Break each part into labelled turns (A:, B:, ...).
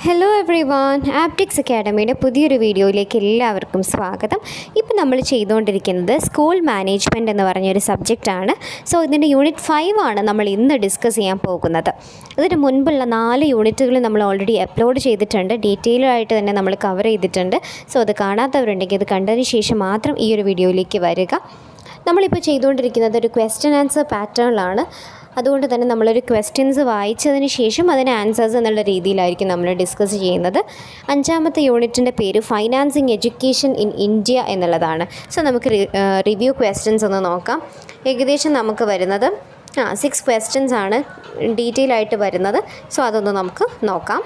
A: Hello every one, optics അക്കാഡമിയുടെ പുതിയൊരു വീഡിയോയിലേക്ക് എല്ലാവർക്കും സ്വാഗതം. ഇപ്പം നമ്മൾ ചെയ്തുകൊണ്ടിരിക്കുന്നത് സ്കൂൾ മാനേജ്മെൻറ്റ് എന്ന് പറഞ്ഞൊരു സബ്ജക്റ്റാണ്. സോ ഇതിൻ്റെ യൂണിറ്റ് 5 ആണ് നമ്മൾ ഇന്ന് ഡിസ്കസ് ചെയ്യാൻ പോകുന്നത്. ഇതിന് മുൻപുള്ള 4 യൂണിറ്റുകൾ നമ്മൾ ഓൾറെഡി അപ്ലോഡ് ചെയ്തിട്ടുണ്ട്, ഡീറ്റെയിലായിട്ട് തന്നെ നമ്മൾ കവർ ചെയ്തിട്ടുണ്ട്. സോ അത് കാണാത്തവരുണ്ടെങ്കിൽ ഇത് കണ്ടതിന് ശേഷം മാത്രം ഈ ഒരു വീഡിയോയിലേക്ക് വരിക. നമ്മളിപ്പോൾ ചെയ്തുകൊണ്ടിരിക്കുന്നത് ഒരു ക്വസ്റ്റ്യൻ ആൻസർ പാറ്റേണിലാണ്. അതുകൊണ്ട് തന്നെ നമ്മളൊരു ക്വസ്റ്റ്യൻസ് വായിച്ചതിന് ശേഷം അതിന് ആൻസേഴ്സ് എന്നുള്ള രീതിയിലായിരിക്കും നമ്മൾ ഡിസ്കസ് ചെയ്യുന്നത്. 5ാമത്തെ യൂണിറ്റിൻ്റെ പേര് ഫൈനാൻസിങ് എഡ്യൂക്കേഷൻ ഇൻ ഇന്ത്യ എന്നുള്ളതാണ്. സോ നമുക്ക് റിവ്യൂ ക്വസ്റ്റ്യൻസ് ഒന്ന് നോക്കാം. ഏകദേശം നമുക്ക് വരുന്നത് 6 ക്വസ്റ്റ്യൻസ് ആണ് ഡീറ്റെയിൽ ആയിട്ട് വരുന്നത്. സോ അതൊന്ന് നമുക്ക് നോക്കാം.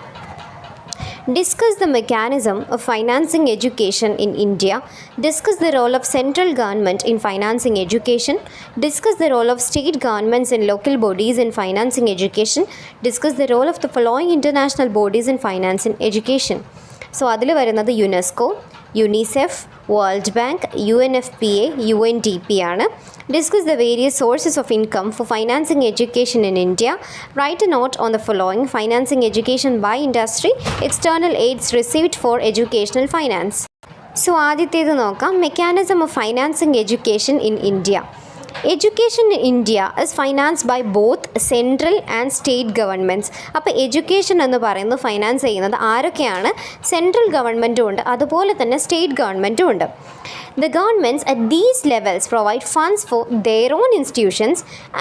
A: Discuss the mechanism of financing education in India. Discuss the role of central government in financing education. Discuss the role of state governments and local bodies in financing education. Discuss the role of the following international bodies in financing education. So അതിൽ വരുന്നത് UNESCO, UNICEF, world bank, UNFPA, UNDP ആണ്. Discuss the various sources of income for financing education in India. Write a note on the following: financing education by industry, external aids received for educational finance. So ആദ്യത്തേത് നോക്കാം. Mechanism of financing education in India. Education in India is financed by both central and state governments. അപ്പോൾ education എന്ന് പറയുന്നത് finance ചെയ്യുന്നത് ആരൊക്കെയാണ്? Central ഗവൺമെൻറ്റും ഉണ്ട്, അതുപോലെ തന്നെ സ്റ്റേറ്റ് ഗവൺമെൻറ്റും ഉണ്ട്. The governments at these levels provide funds for their own institutions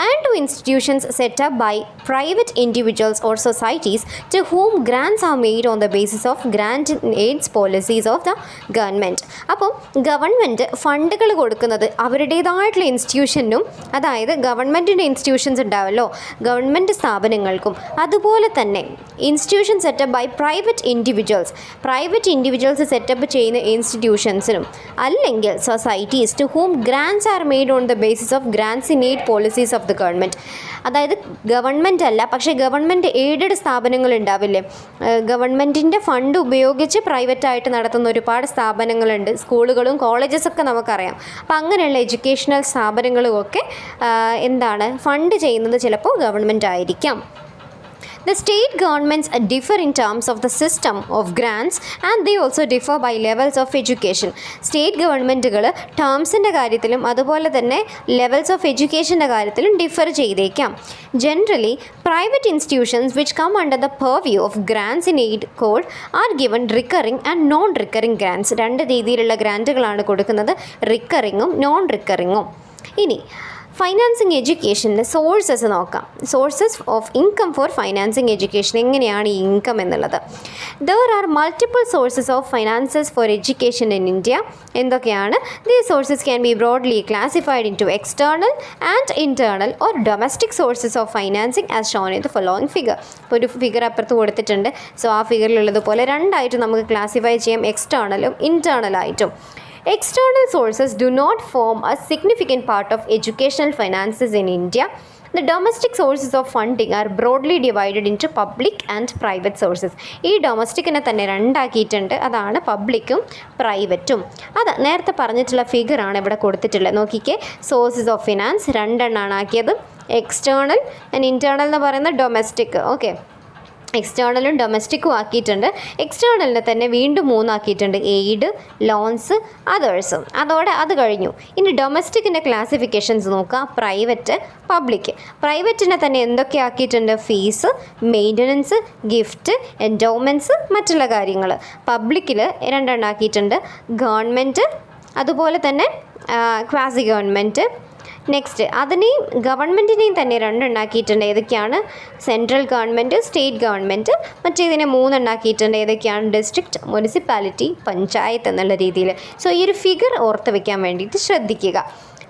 A: and to institutions set up by private individuals or societies to whom grants are made on the basis of grant and aids policies of the government. അപ്പോൾ government ഫണ്ടുകൾ കൊടുക്കുന്നത് അവരുടേതായിട്ടുള്ള ഇൻസ്റ്റിറ്റ്യൂഷനും, അതായത് ഗവൺമെൻറ്റിൻ്റെ institutions ഉണ്ടാവല്ലോ, government സ്ഥാപനങ്ങൾക്കും, അതുപോലെ തന്നെ institution setup by private individuals setup ചെയ്യുന്ന ഇൻസ്റ്റിറ്റ്യൂഷൻസിനും അല്ലെങ്കിൽ societies to whom grants are made on the basis of grants in aid policies of the government. അതായത് ഗവൺമെൻറ് അല്ല, പക്ഷേ ഗവൺമെൻറ് എയ്ഡഡ് സ്ഥാപനങ്ങൾ ഉണ്ടാവില്ലേ, ഗവൺമെൻറ്റിൻ്റെ ഫണ്ട് ഉപയോഗിച്ച് പ്രൈവറ്റായിട്ട് നടത്തുന്ന ഒരുപാട് സ്ഥാപനങ്ങളുണ്ട്, സ്കൂളുകളും കോളേജസൊക്കെ നമുക്കറിയാം. അപ്പം അങ്ങനെയുള്ള എഡ്യൂക്കേഷണൽ സ്ഥാപനങ്ങളുമൊക്കെ ഫണ്ട് ചെയ്യുന്നത് ചിലപ്പോൾ ഗവൺമെൻറ് ആയിരിക്കാം. The state governments differ in terms of the system of grants and they also differ by levels of education. State ഗവൺമെൻറ്റുകൾ ടേംസിൻ്റെ കാര്യത്തിലും അതുപോലെ തന്നെ ലെവൽസ് ഓഫ് എഡ്യൂക്കേഷൻ്റെ കാര്യത്തിലും ഡിഫർ ചെയ്തേക്കാം. Generally private institutions which come under the purview of grants in aid code are given recurring and non-recurring grants. 2 രീതിയിലുള്ള ഗ്രാൻറ്റുകളാണ് കൊടുക്കുന്നത്, റിക്കറിങ്ങും നോൺ റിക്കറിങ്ങും. ഇനി ഫൈനാൻസിങ് എഡ്യൂക്കേഷൻ്റെ സോഴ്സസ് നോക്കാം. Sources of income for financing education, എങ്ങനെയാണ് ഈ ഇൻകം എന്നുള്ളത്. There are multiple sources of finances for education in India. എന്തൊക്കെയാണ്? These sources can be broadly classified into external and internal or domestic sources of financing as shown in the following figure. ഇപ്പോൾ ഒരു figure അപ്പുറത്ത് കൊടുത്തിട്ടുണ്ട്. So ആ ഫിഗറിലുള്ളതുപോലെ 2 ആയിട്ട് നമുക്ക് classify ചെയ്യാം, എക്സ്റ്റേർണലും ഇൻറ്റേർണലായിട്ടും. External sources do not form a significant part of educational finances in India. The domestic sources of funding are broadly divided into public and private sources. ഈ ഡൊമസ്റ്റിക്കിനെ തന്നെ 2 ആക്കിയിട്ടുണ്ട്, അതാണ് പബ്ലിക്കും പ്രൈവറ്റും. അത് നേരത്തെ പറഞ്ഞിട്ടുള്ള ഫിഗറാണ് ഇവിടെ കൊടുത്തിട്ടുള്ളത്. നോക്കിക്കേ, സോഴ്സസ് ഓഫ് ഫിനാൻസ് 2 എണ്ണമാണ് ആക്കിയത്, എക്സ്റ്റേർണൽ ആൻഡ് ഇൻറ്റേർണൽ എന്ന് പറയുന്നത് ഡൊമസ്റ്റിക്. ഓക്കെ, എക്സ്റ്റേർണലും ഡൊമസ്റ്റിക്കും ആക്കിയിട്ടുണ്ട്. എക്സ്റ്റേർണലിനെ തന്നെ വീണ്ടും 3 ആക്കിയിട്ടുണ്ട്, എയ്ഡ്, ലോൺസ്, അതേഴ്സും. അതോടെ അത് കഴിഞ്ഞു. ഇനി ഡൊമസ്റ്റിക്കിൻ്റെ ക്ലാസിഫിക്കേഷൻസ് നോക്കാം. Private, public. പ്രൈവറ്റിനെ തന്നെ എന്തൊക്കെ ആക്കിയിട്ടുണ്ട്? ഫീസ്, മെയിൻ്റനൻസ്, ഗിഫ്റ്റ്, എൻഡോമെൻറ്റ്സ്, മറ്റുള്ള കാര്യങ്ങൾ. പബ്ലിക്കിൽ 2 എണ്ണം ആക്കിയിട്ടുണ്ട്, ഗവൺമെൻറ്, അതുപോലെ തന്നെ ക്വാസി ഗവൺമെൻറ്. നെക്സ്റ്റ് അതിനെയും ഗവൺമെൻറ്റിനെയും തന്നെ 2 എണ്ണാക്കിയിട്ടുണ്ട്. ഏതൊക്കെയാണ്? Central government, state government. മറ്റേതിനെ 3 എണ്ണാക്കിയിട്ടുണ്ട്. ഏതൊക്കെയാണ്? ഡിസ്ട്രിക്റ്റ്, മുനിസിപ്പാലിറ്റി, പഞ്ചായത്ത് എന്നുള്ള രീതിയിൽ. സോ ഈ ഒരു ഫിഗർ ഓർത്ത് വയ്ക്കാൻ വേണ്ടിയിട്ട് ശ്രദ്ധിക്കുക.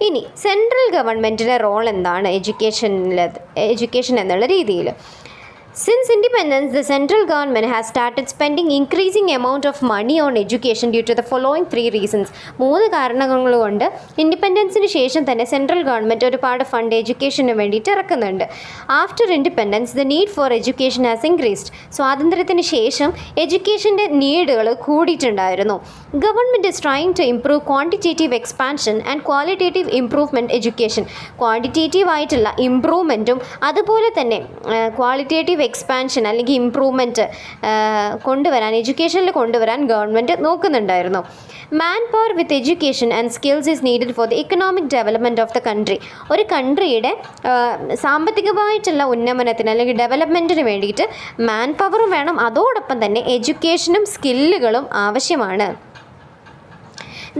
A: ഇനി സെൻട്രൽ ഗവൺമെൻറ്റിൻ്റെ റോൾ എന്താണ് എഡ്യൂക്കേഷൻ എന്നുള്ള രീതിയിൽ? Since independence, the central government has started spending increasing amount of money on education due to the following 3 reasons. 3 കാരണങ്ങൾ കൊണ്ട് ഇൻഡിപെൻഡൻസിന് ശേഷം തന്നെ സെൻട്രൽ ഗവൺമെൻറ് ഒരുപാട് ഫണ്ട് എഡ്യൂക്കേഷന് വേണ്ടിയിട്ട് ഇറക്കുന്നുണ്ട്. After independence the need for education has increased. സ്വാതന്ത്ര്യത്തിന് ശേഷം എഡ്യൂക്കേഷൻ്റെ നീഡുകൾ കൂടിയിട്ടുണ്ടായിരുന്നു. Government is trying to improve quantitative expansion and qualitative improvement education. Quantitative ആയിട്ടുള്ള ഇംപ്രൂവ്മെൻറ്റും അതുപോലെ തന്നെ ക്വാളിറ്റേറ്റീവ് എക്സ്പാൻഷൻ അല്ലെങ്കിൽ ഇംപ്രൂവ്മെൻറ്റ് കൊണ്ടുവരാൻ, എഡ്യൂക്കേഷനിൽ കൊണ്ടുവരാൻ ഗവൺമെൻറ് നോക്കുന്നുണ്ടായിരുന്നു. Manpower with education and skills is needed for the economic development of the country. ഒരു കൺട്രിയുടെ സാമ്പത്തികമായിട്ടുള്ള ഉന്നമനത്തിന് അല്ലെങ്കിൽ ഡെവലപ്മെൻറ്റിന് വേണ്ടിയിട്ട് മാൻ പവറും വേണം, അതോടൊപ്പം തന്നെ എഡ്യൂക്കേഷനും സ്കില്ലുകളും ആവശ്യമാണ്.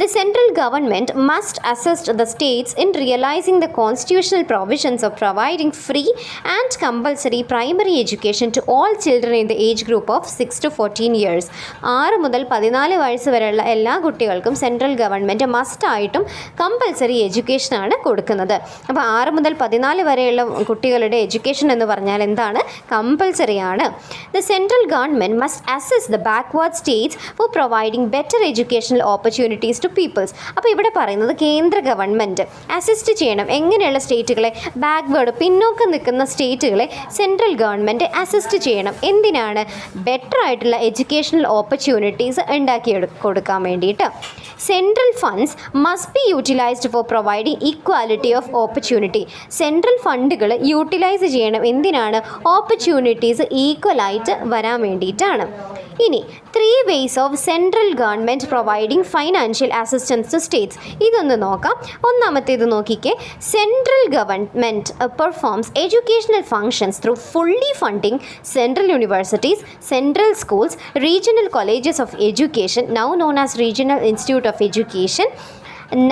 A: The central government must assist the states in realizing the constitutional provisions of providing free and compulsory primary education to all children in the age group of 6 to 14 years. 6 മുതൽ 14 വയസ്സ് വരെയുള്ള എല്ലാ കുട്ടികൾക്കും സെൻട്രൽ ഗവൺമെൻറ് മസ്റ്റായിട്ടും compulsory എഡ്യൂക്കേഷനാണ് കൊടുക്കുന്നത്. അപ്പോൾ 6 മുതൽ 14 വരെയുള്ള കുട്ടികളുടെ എഡ്യൂക്കേഷൻ എന്ന് പറഞ്ഞാൽ എന്താണ്? കമ്പൽസറി ആണ്. The central government must assist the backward states for providing better educational opportunities to peoples. അപ്പോൾ ഇവിടെ പറയുന്നത് കേന്ദ്ര ഗവൺമെൻറ് അസിസ്റ്റ് ചെയ്യണം. എങ്ങനെയുള്ള സ്റ്റേറ്റുകളെ? ബാക്ക്വേർഡ്, പിന്നോക്കം നിൽക്കുന്ന സ്റ്റേറ്റുകളെ സെൻട്രൽ ഗവൺമെൻറ് അസിസ്റ്റ് ചെയ്യണം. എന്തിനാണ്? ബെറ്റർ ആയിട്ടുള്ള എഡ്യൂക്കേഷണൽ ഓപ്പർച്യൂണിറ്റീസ് ഉണ്ടാക്കി കൊടുക്കാൻ വേണ്ടിയിട്ട്. Central funds must be utilised for providing equality of opportunity. Central ഫണ്ടുകൾ യൂട്ടിലൈസ് ചെയ്യണം. എന്തിനാണ്? ഓപ്പർച്യൂണിറ്റീസ് ഈക്വലായിട്ട് വരാൻ വേണ്ടിയിട്ടാണ്. ഇനി 3 ways of central government providing financial assistance to states. ഇതൊന്ന് നോക്കാം. ഒന്നാമത്തേത് നോക്കിക്കേ. Central government performs educational functions through fully funding central universities, central schools, regional colleges of education now known as regional institute of education,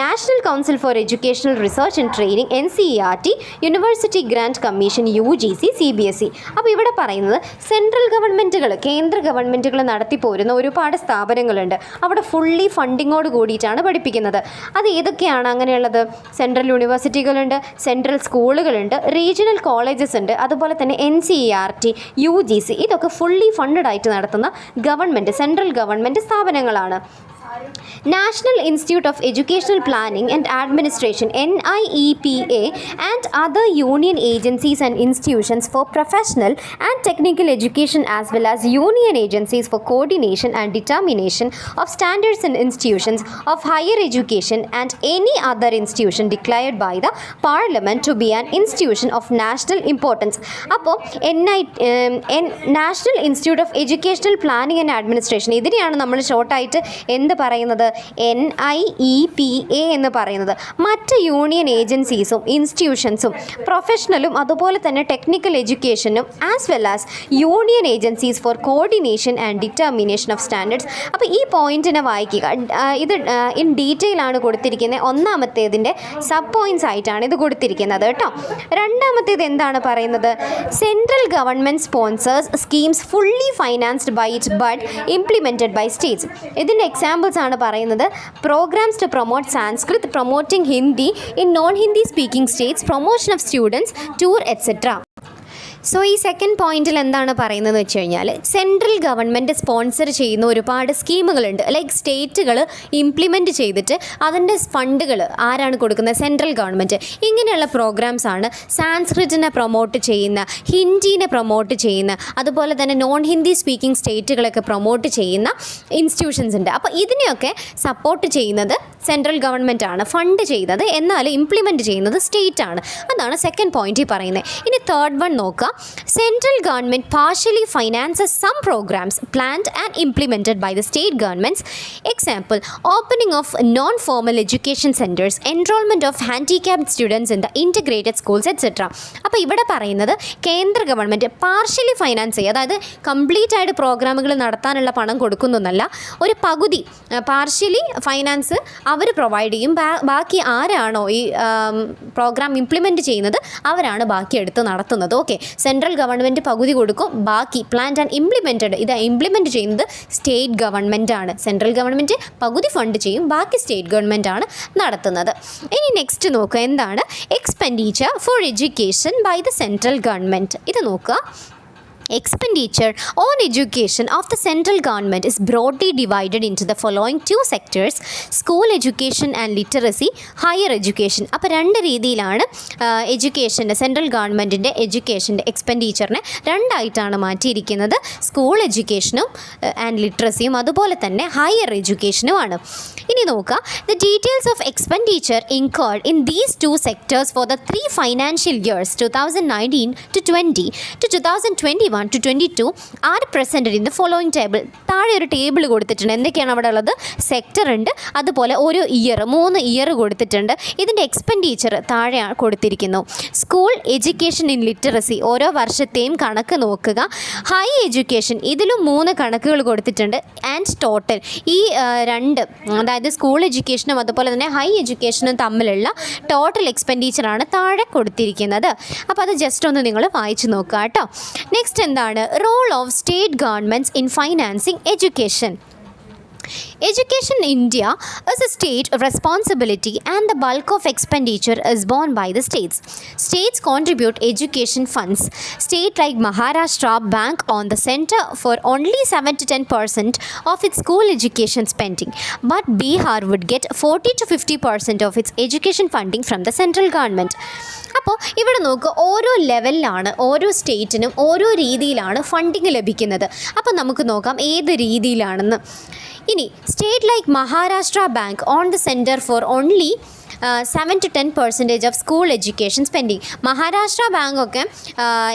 A: national council for educational research and training NCERT, university grant commission UGC, CBSE. അപ്പോൾ ഇവിടെ പറയുന്നത് central ഗവൺമെൻറ്റുകൾ, കേന്ദ്ര ഗവൺമെൻറ്റുകൾ നടത്തിപ്പോരുന്ന ഒരുപാട് സ്ഥാപനങ്ങളുണ്ട്. അവിടെ fully ഫണ്ടിങ്ങോട് കൂടിയിട്ടാണ് പഠിപ്പിക്കുന്നത്. അത് ഏതൊക്കെയാണ് അങ്ങനെയുള്ളത്? സെൻട്രൽ യൂണിവേഴ്സിറ്റികളുണ്ട്, സെൻട്രൽ സ്കൂളുകളുണ്ട്, റീജിയണൽ കോളേജസ് ഉണ്ട്, അതുപോലെ തന്നെ NCERT, UGC. ഇതൊക്കെ ഫുള്ളി ഫണ്ടഡ് ആയിട്ട് നടത്തുന്ന ഗവൺമെൻറ്, സെൻട്രൽ ഗവൺമെൻറ് സ്ഥാപനങ്ങളാണ്. National Institute of Educational Planning and Administration NIEPA and other union agencies and institutions for professional and technical education as well as union agencies for coordination and determination of standards and institutions of higher education and any other institution declared by the Parliament to be an institution of national importance. അപ്പോൾ National Institute of Educational Planning and Administration, ഇതിനെയാണ് നമ്മൾ ഷോർട്ടായിട്ട് എന്ത് പറയുന്നത്? NIEPA എന്ന് പറയുന്നത്. മറ്റ് union ഏജൻസീസും ഇൻസ്റ്റിറ്റ്യൂഷൻസും പ്രൊഫഷണലും അതുപോലെ തന്നെ ടെക്നിക്കൽ എഡ്യൂക്കേഷനും as well as union agencies for coordination and determination of standards. അപ്പോൾ ഈ പോയിന്റിനെ വായിക്കുക. ഇത് ഇൻ ഡീറ്റെയിൽ ആണ് കൊടുത്തിരിക്കുന്നത്. ഒന്നാമത്തേതിൻ്റെ സബ് പോയിന്റ്സ് ആയിട്ടാണ് ഇത് കൊടുത്തിരിക്കുന്നത് കേട്ടോ. രണ്ടാമത്തേത് എന്താണ് പറയുന്നത്? Central government sponsors schemes fully financed by it but implemented by states. ഇതിൻ്റെ എക്സാമ്പിൾസ് ആണ് പറയുന്നത്. Programs to promote Sanskrit, promoting Hindi in non-Hindi speaking states, promotion of students, tour, etc. So ഈ സെക്കൻഡ് പോയിന്റിൽ എന്താണ് പറയുന്നത് വെച്ച് കഴിഞ്ഞാൽ സെൻട്രൽ ഗവൺമെൻറ് സ്പോൺസർ ചെയ്യുന്ന ഒരുപാട് സ്കീമുകളുണ്ട്. ലൈക്ക് സ്റ്റേറ്റുകൾ ഇംപ്ലിമെൻറ്റ് ചെയ്തിട്ട് അതിൻ്റെ ഫണ്ടുകൾ ആരാണ് കൊടുക്കുന്നത്? Central government. ഇങ്ങനെയുള്ള പ്രോഗ്രാംസ് ആണ് സാൻസ്ക്രിറ്റിനെ പ്രൊമോട്ട് ചെയ്യുന്ന, ഹിന്ദിനെ പ്രൊമോട്ട് ചെയ്യുന്ന, അതുപോലെ തന്നെ നോൺ ഹിന്ദി സ്പീക്കിംഗ് സ്റ്റേറ്റുകളൊക്കെ പ്രൊമോട്ട് ചെയ്യുന്ന ഇൻസ്റ്റിറ്റ്യൂഷൻസ് ഉണ്ട്. അപ്പോൾ ഇതിനെയൊക്കെ സപ്പോർട്ട് ചെയ്യുന്നത് സെൻട്രൽ ഗവൺമെൻറ് ആണ്, ഫണ്ട് ചെയ്യുന്നത്. എന്നാൽ ഇംപ്ലിമെൻറ്റ് ചെയ്യുന്നത് സ്റ്റേറ്റ് ആണ്. അതാണ് സെക്കൻഡ് പോയിന്റിൽ പറയുന്നത്. ഇനി തേർഡ് വൺ നോക്കുക. Central government partially finances some programs planned and implemented by the state governments. Example, opening of non-formal education centers, enrollment of handicapped students in the integrated schools, etc. അപ്പോൾ ഇവിടെ പറയുന്നത് കേന്ദ്ര government partially finance ചെയ്യുക, അതായത് complete ആയിട്ട് പ്രോഗ്രാമുകൾ നടത്താനുള്ള പണം കൊടുക്കുന്നൊന്നല്ല, ഒരു പകുതി പാർഷ്യലി ഫൈനാൻസ് അവർ പ്രൊവൈഡ് ചെയ്യും. ബാക്കി ആരാണോ ഈ പ്രോഗ്രാം ഇംപ്ലിമെൻറ്റ് ചെയ്യുന്നത് അവരാണ് ബാക്കി എടുത്ത് നടത്തുന്നത്. ഓക്കെ, സെൻട്രൽ ഗവൺമെൻറ് പകുതി കൊടുക്കും, ബാക്കി പ്ലാൻഡ് ആൻഡ് ഇംപ്ലിമെൻറ്റഡ് ഇത് ഇംപ്ലിമെൻറ്റ് ചെയ്യുന്നത് സ്റ്റേറ്റ് ഗവൺമെൻറ് ആണ്. സെൻട്രൽ ഗവൺമെൻറ് പകുതി ഫണ്ട് ചെയ്യും, ബാക്കി സ്റ്റേറ്റ് ഗവൺമെൻറ് ആണ് നടത്തുന്നത്. ഇനി നെക്സ്റ്റ് നോക്കുക, എന്താണ് expenditure for education by the central government. ഇത് നോക്കുക. Expenditure on education of the central government is broadly divided into the following two sectors: school education and literacy, higher education. അപ്പോൾ രണ്ട് രീതിയിലാണ് എഡ്യൂക്കേഷൻ്റെ സെൻട്രൽ ഗവൺമെൻറ്റിൻ്റെ എഡ്യൂക്കേഷൻ്റെ എക്സ്പെൻഡിച്ചറിനെ രണ്ടായിട്ടാണ് മാറ്റിയിരിക്കുന്നത്. സ്കൂൾ എഡ്യൂക്കേഷനും ആൻഡ് ലിറ്ററസിയും അതുപോലെ തന്നെ higher എഡ്യൂക്കേഷനുമാണ്. ഇനി നോക്കുക, the details of expenditure incurred in these two sectors for the 3 financial years 2019 to 20 to 2021 to 22 are presented in the following table. താഴെ ഒരു ടേബിൾ കൊടുത്തിട്ടുണ്ട്. എന്തൊക്കെയാണ് അവിടെ ഉള്ളത്? സെക്ടർ ഉണ്ട്, അതുപോലെ ഓരോ ഇയർ 3 ഇയർ കൊടുത്തിട്ടുണ്ട്. ഇതിൻ്റെ എക്സ്പെൻഡിച്ചർ താഴെ കൊടുത്തിരിക്കുന്നു. സ്കൂൾ എഡ്യൂക്കേഷൻ ഇൻ ലിറ്ററസി ഓരോ വർഷത്തെയും കണക്ക് നോക്കുക. ഹൈ എഡ്യൂക്കേഷൻ ഇതിലും 3 കണക്കുകൾ കൊടുത്തിട്ടുണ്ട്. ആൻഡ് ടോട്ടൽ ഈ രണ്ട്, അതായത് സ്കൂൾ എഡ്യൂക്കേഷനും അതുപോലെ തന്നെ ഹൈ എഡ്യൂക്കേഷനും തമ്മിലുള്ള ടോട്ടൽ എക്സ്പെൻഡിച്ചറാണ് താഴെ കൊടുത്തിരിക്കുന്നത്. അപ്പോൾ അത് ജസ്റ്റ് ഒന്ന് നിങ്ങൾ വായിച്ച് നോക്കുക കേട്ടോ. നെക്സ്റ്റ് എന്താണ്? Role of state governments in financing education. Education in India is a state responsibility and the bulk of expenditure is borne by the states. States contribute education funds. State like Maharashtra bank on the center for only 7 to 10% of its school education spending, but Bihar would get 40 to 50% of its education funding from the central government. അപ്പോൾ ഇവിടെ നോക്കുക, ഓരോ ലെവലിലാണ് ഓരോ സ്റ്റേറ്റിനും ഓരോ രീതിയിലാണ് funding ലഭിക്കുന്നത്. അപ്പോൾ നമുക്ക് നോക്കാം ഏത് രീതിയിലാണെന്ന്. ഇനി state like Maharashtra bank on the centre for only 7 to 10% of school education spending. Maharashtra ബാങ്കൊക്കെ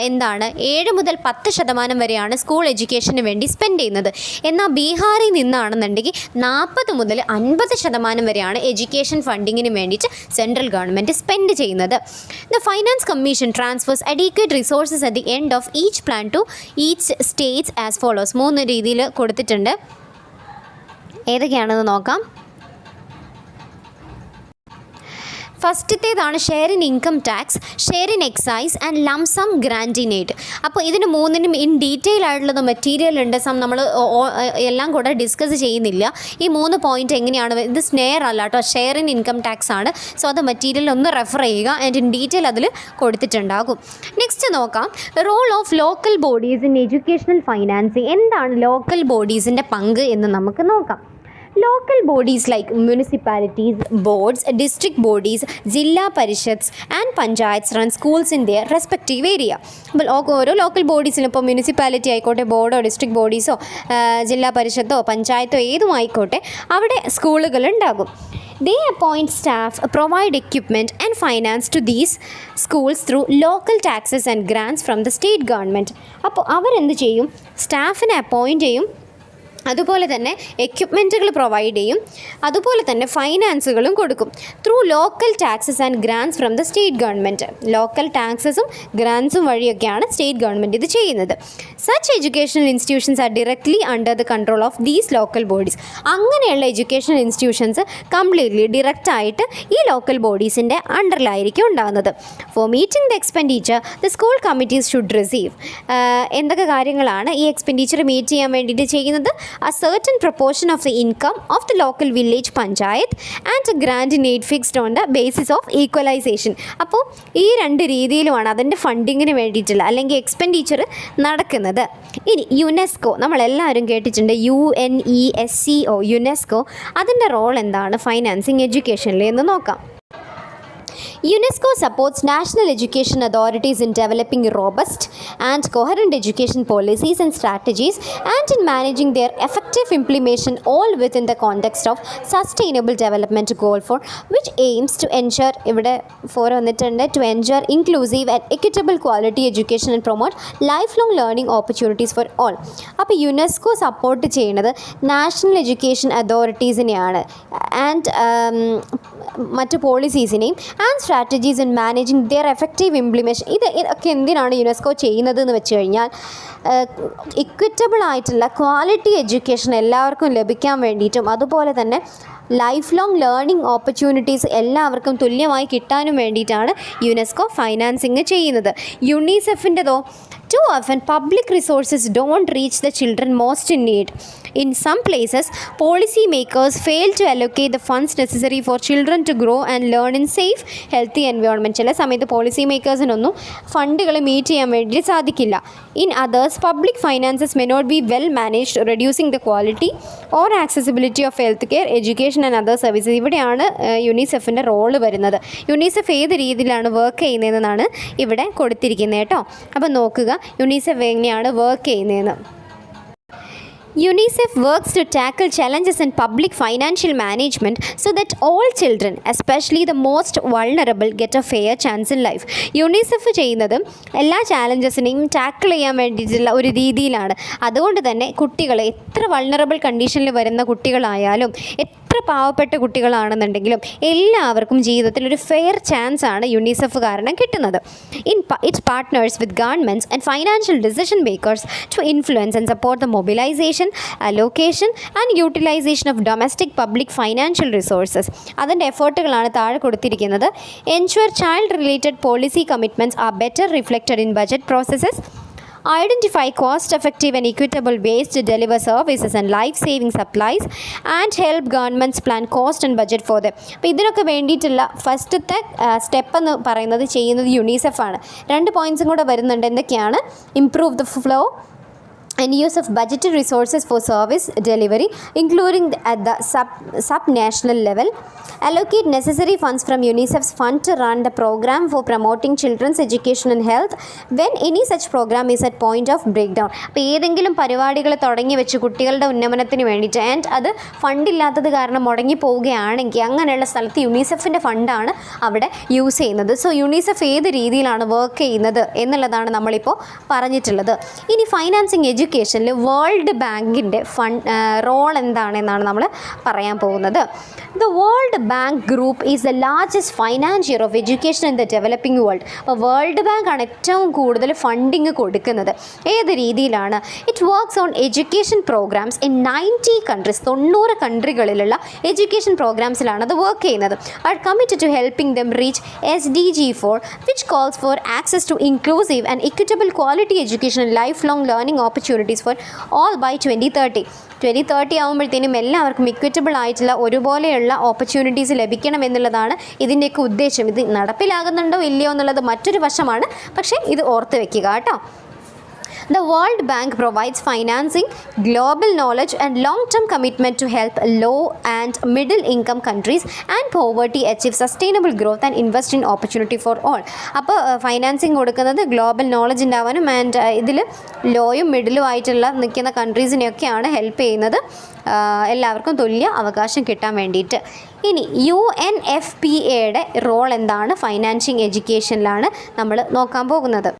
A: എന്താണ് 7 മുതൽ 10% വരെയാണ് സ്കൂൾ എഡ്യൂക്കേഷന് വേണ്ടി സ്പെൻഡ് ചെയ്യുന്നത്. എന്നാൽ ബീഹാറിൽ നിന്നാണെന്നുണ്ടെങ്കിൽ 40 മുതൽ 50% വരെയാണ് എഡ്യൂക്കേഷൻ ഫണ്ടിങ്ങിന് വേണ്ടിയിട്ട് സെൻട്രൽ ഗവൺമെൻറ് സ്പെൻഡ് ചെയ്യുന്നത്. The finance commission transfers adequate resources at the end of each plan to each states as follows. 3 രീതിയിൽ കൊടുത്തിട്ടുണ്ട്. ഏതൊക്കെയാണെന്ന് നോക്കാം. ഫസ്റ്റത്തേതാണ് share in income tax, share in excise and lump sum grant in aid. അപ്പോൾ ഇതിന് 3നും in detail ആയിട്ടുള്ളത് material ഉണ്ട്. നമ്മൾ എല്ലാം കൂടെ ഡിസ്കസ് ചെയ്യുന്നില്ല. ഈ 3 പോയിൻറ്റ് എങ്ങനെയാണ്, ഇത് സ്നെയർ അല്ല കേട്ടോ, ഷെയർ ഇൻ ഇൻകം ടാക്സ് ആണ്. സോ അത് മെറ്റീരിയൽ ഒന്ന് റെഫർ ചെയ്യുക. ആൻഡ് ഇൻ ഡീറ്റെയിൽ അതിൽ കൊടുത്തിട്ടുണ്ടാകും. നെക്സ്റ്റ് നോക്കാം, role of local bodies in educational financing. എന്താണ് ലോക്കൽ ബോഡീസിൻ്റെ പങ്ക് എന്ന് നമുക്ക് നോക്കാം. Local bodies like municipalities, boards, district bodies, zilla parishads and panchayats run schools in their respective area. അപ്പോൾ ഓരോ ലോക്കൽ ബോഡീസിനും, ഇപ്പോൾ മുനിസിപ്പാലിറ്റി ആയിക്കോട്ടെ, ബോർഡോ ഡിസ്ട്രിക്ട് ബോഡീസോ ജില്ലാ പരിഷത്തോ പഞ്ചായത്തോ ഏതും ആയിക്കോട്ടെ, അവിടെ സ്കൂളുകൾ ഉണ്ടാകും. They appoint staff, provide equipment and finance to these schools through local taxes and grants from the state government. അപ്പോൾ അവരെന്ത് ചെയ്യും? സ്റ്റാഫിനെ അപ്പോയിൻറ്റ് ചെയ്യും, അതുപോലെ തന്നെ എക്യുപ്മെൻറ്റുകൾ പ്രൊവൈഡ് ചെയ്യും, അതുപോലെ തന്നെ ഫൈനാൻസുകളും കൊടുക്കും. Through local taxes and grants from the state government. Local ടാക്സസും ഗ്രാൻസും വഴിയൊക്കെയാണ് സ്റ്റേറ്റ് ഗവൺമെൻറ് ഇത് ചെയ്യുന്നത്. Such educational institutions are directly under the control of these local bodies. അങ്ങനെയുള്ള എഡ്യൂക്കേഷണൽ ഇൻസ്റ്റിറ്റ്യൂഷൻസ് കംപ്ലീറ്റ്ലി ഡിറക്റ്റായിട്ട് ഈ ലോക്കൽ ബോഡീസിൻ്റെ അണ്ടറിലായിരിക്കും ഉണ്ടാകുന്നത്. For meeting the expenditure the school committees should receive. എന്തൊക്കെ കാര്യങ്ങളാണ് ഈ എക്സ്പെൻഡിച്ചർ മീറ്റ് ചെയ്യാൻ വേണ്ടിയിട്ട് ചെയ്യുന്നത്? A certain proportion of the income of the local village panchayat and a grant in aid fixed on the basis of equalization. അപ്പോൾ ഈ 2 രീതിയിലുമാണ് അതിൻ്റെ ഫണ്ടിങ്ങിന് വേണ്ടിയിട്ടുള്ള അല്ലെങ്കിൽ എക്സ്പെൻഡിച്ചർ നടക്കുന്നത്. ഇനി യുനെസ്കോ, നമ്മളെല്ലാവരും കേട്ടിട്ടുണ്ട്, UNESCO, യുനെസ്കോ. അതിൻ്റെ റോൾ എന്താണ് ഫൈനാൻസിങ് എഡ്യൂക്കേഷനിൽ എന്ന് നോക്കാം. UNESCO supports national education authorities in developing robust and coherent education policies and strategies and in managing their effective implementation, all within the context of sustainable development goal for which aims to ensure to ensure inclusive and equitable quality education and promote lifelong learning opportunities for all. അപ്പോൾ UNESCO support ചെയ്യുന്നത് national education അതോറിറ്റീസിനെയാണ് and മറ്റ് പോളിസീസിനെയും and strategies in managing their effective implementation. ഇതൊക്കെ എന്തിനാണ് UNESCO ചെയ്യുന്നത് എന്ന് വെച്ച് കഴിഞ്ഞാൽ ഇക്വിറ്റബിൾ ആയിട്ടുള്ള ക്വാളിറ്റി എഡ്യൂക്കേഷൻ എല്ലാവർക്കും ലഭിക്കാൻ വേണ്ടിയിട്ടും അതുപോലെ തന്നെ ലൈഫ് ലോങ് ലേണിംഗ് ഓപ്പർച്യൂണിറ്റീസ് എല്ലാവർക്കും തുല്യമായി കിട്ടാനും വേണ്ടിയിട്ടാണ് യുനെസ്കോ ഫൈനാൻസിങ് ചെയ്യുന്നത്. യുണിസെഫിൻ്റെതോ too often public resources don't reach the children most in need. In some places, policymakers fail to allocate the funds necessary for children to grow and learn in safe, healthy environment. ചില സമയത്ത് policy മേക്കേഴ്സിനൊന്നും ഫണ്ടുകൾ meet ചെയ്യാൻ വേണ്ടി സാധിക്കില്ല. In others, public finances may not be well managed, reducing the quality or accessibility of health care, education and other services. ഇവിടെയാണ് യുണിസെഫിൻ്റെ role വരുന്നത്. UNICEF ഏത് രീതിയിലാണ് വർക്ക് ചെയ്യുന്നതെന്നാണ് ഇവിടെ കൊടുത്തിരിക്കുന്നത് കേട്ടോ. അപ്പോൾ നോക്കുക യുണിസെഫ് എങ്ങനെയാണ് വർക്ക് ചെയ്യുന്നതെന്ന്. UNICEF works to tackle challenges in public financial management so that all children, especially the most vulnerable, get a fair chance in life. UNICEF ചെയ്യുന്നത് എല്ലാ ചാലഞ്ചസിനെയും ടാക്കിൾ ചെയ്യാൻ വേണ്ടിയിട്ടുള്ള ഒരു രീതിയിലാണ്. അതുകൊണ്ട് തന്നെ കുട്ടികൾ എത്ര വൾണറബിൾ കണ്ടീഷനിൽ വരുന്ന കുട്ടികളായാലും എത്ര പാവപ്പെട്ട കുട്ടികളാണെന്നുണ്ടെങ്കിലും എല്ലാവർക്കും ജീവിതത്തിൽ ഒരു ഫെയർ ചാൻസ് ആണ് യുണിസെഫ് കാരണം കിട്ടുന്നത്. It partners with governments and financial decision makers to influence and support the mobilisation, allocation and utilization of domestic public financial resources. അതിൻ്റെ എഫേർട്ടുകളാണ് താഴെ കൊടുത്തിരിക്കുന്നത്. Ensure child related policy commitments are better reflected in budget processes. Identify cost-effective and equitable ways to deliver services and life-saving supplies and help governments plan cost and budget for them. അപ്പോൾ ഇതിനൊക്കെ വേണ്ടിയിട്ടുള്ള ഫസ്റ്റത്തെ step എന്ന് പറയുന്നത് ചെയ്യുന്നത് യുണിസെഫാണ്. 2 പോയിൻറ്റ്സും കൂടെ വരുന്നുണ്ട്. എന്തൊക്കെയാണ്? Improve the flow and use of budgeted resources for service delivery, including at the sub-national level. Allocate necessary funds from UNICEF's fund to run the program for promoting children's education and health when any such program is at point of breakdown. അപ്പോൾ ഏതെങ്കിലും പരിപാടികൾ തുടങ്ങി വെച്ച് കുട്ടികളുടെ ഉന്നമനത്തിന് വേണ്ടിയിട്ട് and അത് ഫണ്ടില്ലാത്തത് കാരണം മുടങ്ങി പോവുകയാണെങ്കിൽ അങ്ങനെയുള്ള സ്ഥലത്ത് യുണിസെഫിൻ്റെ ഫണ്ടാണ് അവിടെ യൂസ് ചെയ്യുന്നത്. സോ യുണിസെഫ് ഏത് രീതിയിലാണ് വർക്ക് ചെയ്യുന്നത് എന്നുള്ളതാണ് നമ്മളിപ്പോൾ പറഞ്ഞിട്ടുള്ളത്. ഇനി ഫൈനാൻസിങ് എഡ്യൂക്കേഷനിൽ വേൾഡ് ബാങ്കിൻ്റെ റോൾ എന്താണെന്നാണ് നമ്മൾ പറയാൻ പോകുന്നത്. The world bank group is the largest financier of education in the developing world. അപ്പോൾ വേൾഡ് ബാങ്ക് ആണ് ഏറ്റവും കൂടുതൽ ഫണ്ടിങ് കൊടുക്കുന്നത്. ഏത് രീതിയിലാണ്? It works on education programmes in 90 countries. 90 കൺട്രികളിലുള്ള എഡ്യൂക്കേഷൻ പ്രോഗ്രാംസിലാണ് അത് വർക്ക് ചെയ്യുന്നത്. Are committed to helping them reach SDG4 which calls for access to inclusive and equitable quality education and lifelong learning opportunities for all by 2030 ആകുമ്പോഴത്തേനും എല്ലാവർക്കും equitable ആയിട്ടുള്ള ഒരുപോലെയുള്ള opportunities ലഭിക്കണം എന്നുള്ളതാണ് ഇതിൻ്റെയൊക്കെ ഉദ്ദേശം. ഇത് നടപ്പിലാകുന്നുണ്ടോ ഇല്ലയോ എന്നുള്ളത് മറ്റൊരു വശമാണ്, പക്ഷേ ഇത് ഓർത്ത് വെക്കുക കേട്ടോ. The World Bank provides financing, global knowledge and long-term commitment to help low and middle-income countries and poverty achieve sustainable growth and invest in opportunity for all. അപ്പോൾ ഫൈനാൻസിങ് കൊടുക്കുന്നത് ഗ്ലോബൽ നോളജ് ഉണ്ടാവാനും ആൻഡ് ഇതിൽ ലോയും മിഡിലും ആയിട്ടുള്ള നിൽക്കുന്ന കൺട്രീസിനെയൊക്കെയാണ് help ചെയ്യുന്നത് എല്ലാവർക്കും തുല്യ അവകാശം കിട്ടാൻ വേണ്ടിയിട്ട്. ഇനി UNFPAയുടെ റോൾ എന്താണ് ഫൈനാൻസിങ് എഡ്യൂക്കേഷനിലാണ് നമ്മൾ നോക്കാൻ പോകുന്നത്.